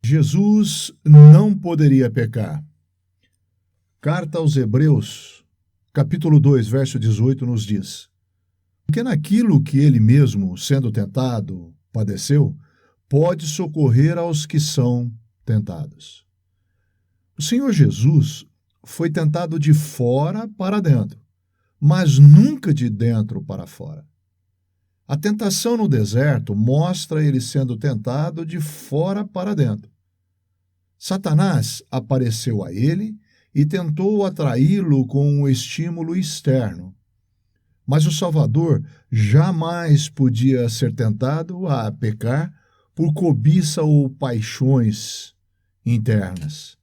Jesus não poderia pecar. Carta aos Hebreus, capítulo 2, verso 18, nos diz: porque naquilo que ele mesmo, sendo tentado, padeceu, pode socorrer aos que são tentados. O Senhor Jesus foi tentado de fora para dentro, mas nunca de dentro para fora. A tentação no deserto mostra ele sendo tentado de fora para dentro. Satanás apareceu a ele e tentou atraí-lo com um estímulo externo. Mas o Salvador jamais podia ser tentado a pecar por cobiça ou paixões internas,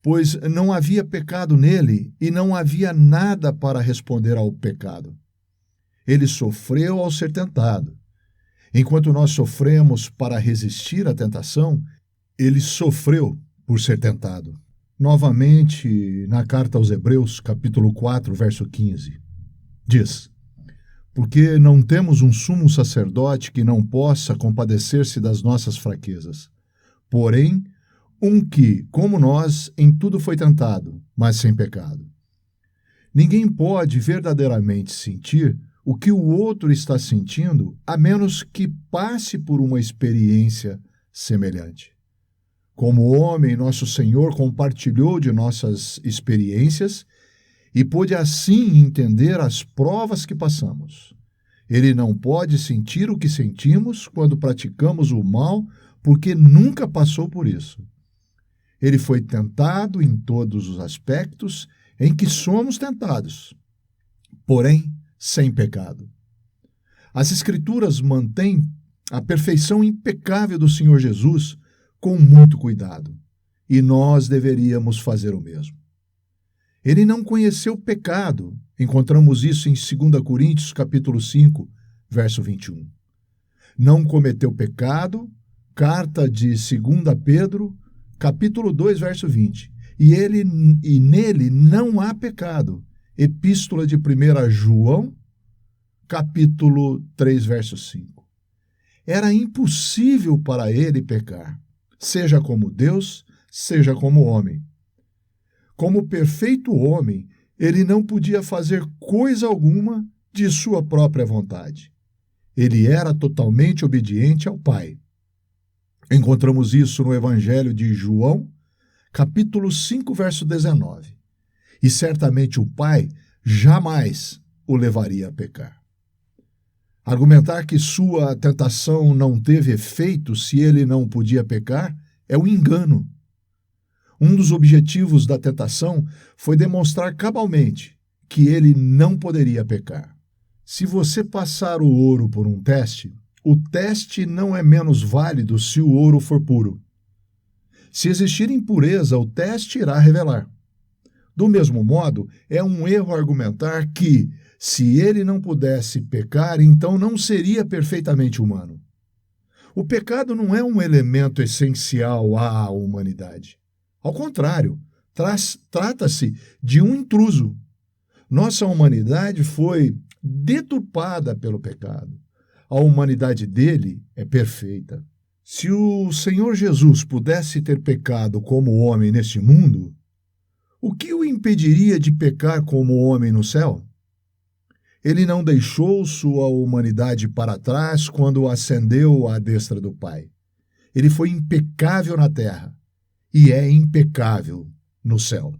pois não havia pecado nele e não havia nada para responder ao pecado. Ele sofreu ao ser tentado. Enquanto nós sofremos para resistir à tentação, ele sofreu por ser tentado. Novamente, na carta aos Hebreus, capítulo 4, verso 15, diz: porque não temos um sumo sacerdote que não possa compadecer-se das nossas fraquezas, porém, um que, como nós, em tudo foi tentado, mas sem pecado. Ninguém pode verdadeiramente sentir o que o outro está sentindo, a menos que passe por uma experiência semelhante. Como homem, nosso Senhor compartilhou de nossas experiências e pôde assim entender as provas que passamos. Ele não pode sentir o que sentimos quando praticamos o mal, porque nunca passou por isso. Ele foi tentado em todos os aspectos em que somos tentados, porém sem pecado. As Escrituras mantêm a perfeição impecável do Senhor Jesus com muito cuidado, e nós deveríamos fazer o mesmo. Ele não conheceu pecado. Encontramos isso em 2 Coríntios, capítulo 5, verso 21. Não cometeu pecado, carta de 2 Pedro, capítulo 2, verso 20. E nele não há pecado. Epístola de 1 João, capítulo 3, verso 5. Era impossível para ele pecar, seja como Deus, seja como homem. Como perfeito homem, ele não podia fazer coisa alguma de sua própria vontade. Ele era totalmente obediente ao Pai. Encontramos isso no Evangelho de João, capítulo 5, verso 19. E certamente o Pai jamais o levaria a pecar. Argumentar que sua tentação não teve efeito se ele não podia pecar é um engano. Um dos objetivos da tentação foi demonstrar cabalmente que ele não poderia pecar. Se você passar o ouro por um teste, o teste não é menos válido se o ouro for puro. Se existir impureza, o teste irá revelar. Do mesmo modo, é um erro argumentar que, se ele não pudesse pecar, então não seria perfeitamente humano. O pecado não é um elemento essencial à humanidade. Ao contrário, trata-se de um intruso. Nossa humanidade foi deturpada pelo pecado. A humanidade dele é perfeita. Se o Senhor Jesus pudesse ter pecado como homem neste mundo, o que o impediria de pecar como homem no céu? Ele não deixou sua humanidade para trás quando ascendeu à destra do Pai. Ele foi impecável na terra e é impecável no céu.